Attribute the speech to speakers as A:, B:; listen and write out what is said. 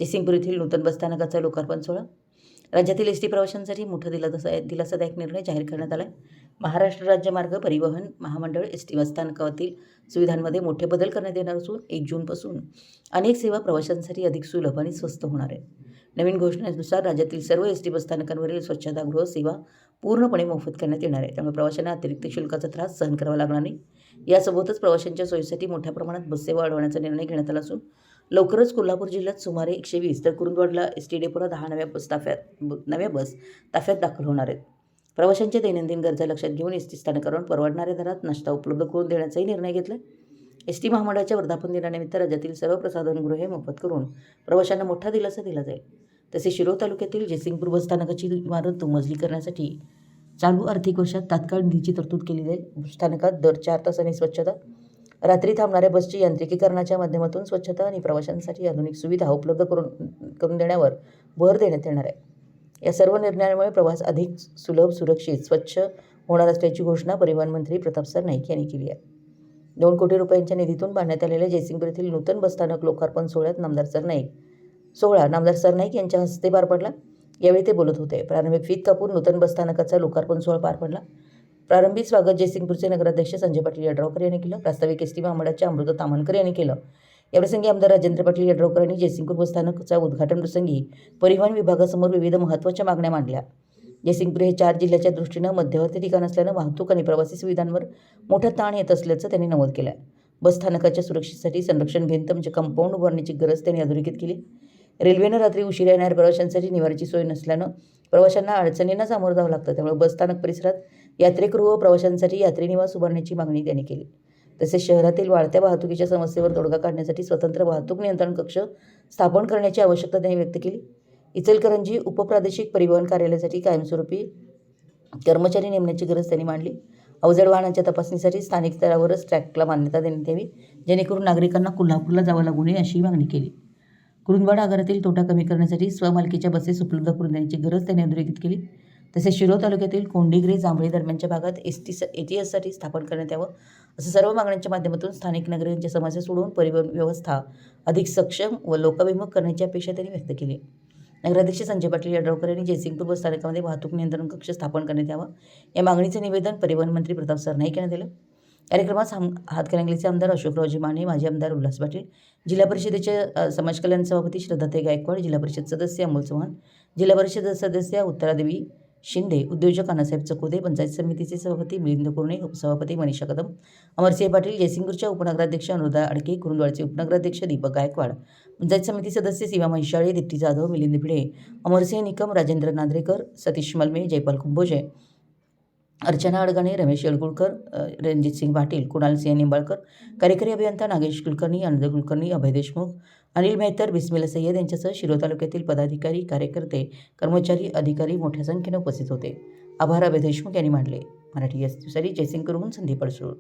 A: जयसिंगपूर येथील नूतन बसस्थानकाचा लोकार्पण सोहळा. राज्यातील एसटी प्रवाशांसाठी मोठा दिलासादायक निर्णय जाहीर करण्यात आला आहे. महाराष्ट्र राज्य मार्ग परिवहन महामंडळ एसटी बसस्थानकातील सुविधांमध्ये मोठे बदल करण्यात येणार असून 1 जूनपासून अनेक सेवा प्रवाशांसाठी अधिक सुलभ आणि स्वस्त होणार आहेत. नवीन घोषणेनुसार राज्यातील सर्व एसटी बसस्थानकांवरील स्वच्छतागृह सेवा पूर्णपणे मोफत करण्यात येणार आहे. त्यामुळे प्रवाशांना अतिरिक्त शुल्काचा त्रास सहन करावा लागणार नाही. यासोबतच प्रवाशांच्या सोयीसाठी मोठ्या प्रमाणात बससेवा वाढवण्याचा निर्णय घेण्यात आला असून लवकरच कोल्हापूर जिल्ह्यात सुमारे 120 तर कुरुंदवाडला एसटी डेपोला 10 नव्या बस ताफ्यात दाखल होणार आहेत. प्रवाशांच्या दैनंदिन गरजा लक्षात घेऊन एसटी स्थानकावर परवडणाऱ्या दरात नाश्ता उपलब्ध करून देण्याचाही निर्णय घेतला. एसटी महामंडळाच्या वर्धापन दिनानिमित्त राज्यातील सर्व प्रसाधनगृहे मोफत करून प्रवाशांना मोठा दिलासा दिला जाईल. तसेच शिरोळ तालुक्यातील जयसिंगपूर बसस्थानकाची इमारत मजली करण्यासाठी चालू आर्थिक वर्षात तात्काळ निधीची तरतूद केली जाईल. स्थानकात दर 4 तासांनी स्वच्छता, रात्री थांबणाऱ्या बसची यांत्रिकीकरणाच्या माध्यमातून स्वच्छता आणि प्रवाशांसाठी आधुनिक सुविधा उपलब्ध करून देण्यावर भर देण्यात येणार आहे. या सर्व निर्णयामुळे प्रवास अधिक सुलभ, सुरक्षित, स्वच्छ होणार असल्याची घोषणा परिवहन मंत्री प्रताप सरनाईक यांनी केली आहे. 2 कोटी रुपयांच्या निधीतून बांधण्यात आलेल्या जयसिंगपूर येथील नूतन बसस्थानक लोकार्पण सोहळ्यात नामदार सरनाईक यांच्या हस्ते पार पडला. यावेळी ते बोलत होते. प्रारंभी फीत कापून नूतन बसस्थानकाचा लोकार्पण सोहळा पार पडला. प्रारंभी स्वागत जयसिंगपूरचे नगराध्यक्ष संजय पाटील यड्रावकर यांनी केलं. प्रास्ताविक एसटी महामंडळाचे अमृता ताम्हणकर यांनी केलं. याप्रसंगी आमदार राजेंद्र पाटील यड्रावकर यांनी जयसिंगपूर बसस्थानकाच्या उद्घाटन प्रसंगी परिवहन विभागासमोर विविध महत्त्वाच्या मागण्या मांडल्या. जयसिंगपूर हे 4 जिल्ह्याच्या दृष्टीनं मध्यवर्ती ठिकाण असल्यानं वाहतूक आणि प्रवासी सुविधांवर मोठा ताण येत असल्याचं त्यांनी नमूद केलं. बसस्थानकाच्या सुरक्षेसाठी संरक्षण भिंत म्हणजे कंपाऊंड उभारण्याची गरज त्यांनी अधोरेखित केली. रेल्वेनं रात्री उशिरा येणाऱ्या प्रवाशांसाठी निवाऱ्याची सोय नसल्यानं प्रवाशांना अडचणींना सामोरं जावं लागतं. त्यामुळे बसस्थानक परिसरात यात्रेगृह व प्रवाशांसाठी यात्री निवास उभारण्याची मागणी त्यांनी केली. तसेच शहरातील वाढत्या वाहतुकीच्या समस्येवर तोडगा काढण्यासाठी स्वतंत्र वाहतूक नियंत्रण कक्ष स्थापन करण्याची आवश्यकता त्यांनी व्यक्त केली. इचलकरंजी उपप्रादेशिक परिवहन कार्यालयासाठी कायमस्वरूपी कर्मचारी नेमण्याची गरज त्यांनी मांडली. अवजड वाहनांच्या तपासणीसाठी स्थानिक स्तरावरच ट्रॅकला मान्यता देण्यात यावी, जेणेकरून नागरिकांना कोल्हापूरला जावं लागू नये अशी मागणी केली. कुरुंदवाड आगारातील तोटा कमी करण्यासाठी स्वमालकीच्या बसेस उपलब्ध करून देण्याची गरज त्यांनी अधोरेखित केली. तसेच शिरोळ तालुक्यातील कोंडिग्रे जांभळी दरम्यानच्या भागात ATSसाठी स्थापन करण्यात यावं, असं सर्व मागण्यांच्या माध्यमातून स्थानिक नागरिकांच्या समस्या सोडवून परिवहन व्यवस्था अधिक सक्षम व लोकाभिमुख करण्याची अपेक्षा त्यांनी व्यक्त केली. नगराध्यक्ष संजय पाटील यड्रावकर यांनी जयसिंगपूर बसस्थानकामध्ये वाहतूक नियंत्रण कक्ष स्थापन करण्यात यावा या मागणीचे निवेदन परिवहन मंत्री प्रताप सरनाईक यांनी दिलं. कार्यक्रमात हातकणंगलेचे आमदार अशोकरावजी माने, माजी आमदार उल्हास पाटील, जिल्हा परिषदेचे समाज कल्याण सभापती श्रद्धाताई गायकवाड, जिल्हा परिषद सदस्य अमोल चव्हाण, जिल्हा परिषद सदस्य उत्तरादेवी शिंदे, उद्योजक अण्णासाहेब चकोदे, पंचायत समितीचे सभापती मिलिंद कुरणे, उपसभापती मनीषा कदम, अमरसिंह पाटील, जयसिंगपूरच्या उपनगराध्यक्ष अनुराधा अडके, कुरुंदवाडचे उपनगराध्यक्ष दीपक गायकवाड, पंचायत समिती सदस्य सीमा म्हैसाळे, दीप्ती जाधव, मिलिंद भिडे, अमरसिंह निकम, राजेंद्र नांद्रेकर, सतीश मलमे, जयपाल कुंभोजे, अर्चना अडगाणे, रमेश येळगुळकर, रणजितसिंग पाटील, कुणालसिंह निंबाळकर, कार्यकारी अभियंता नागेश कुलकर्णी, आनंद कुलकर्णी, अभय देशमुख, अनिल मेहतर, बिस्मिला सय्यद यांच्यासह शिरोळ तालुक्यातील पदाधिकारी, कार्यकर्ते, कर्मचारी, अधिकारी मोठ्या संख्येने उपस्थित होते. आभार अभय देशमुख यांनी मानले. मराठी न्यूजसाठी जयसिंगपूरहून संदीप अडसूळ.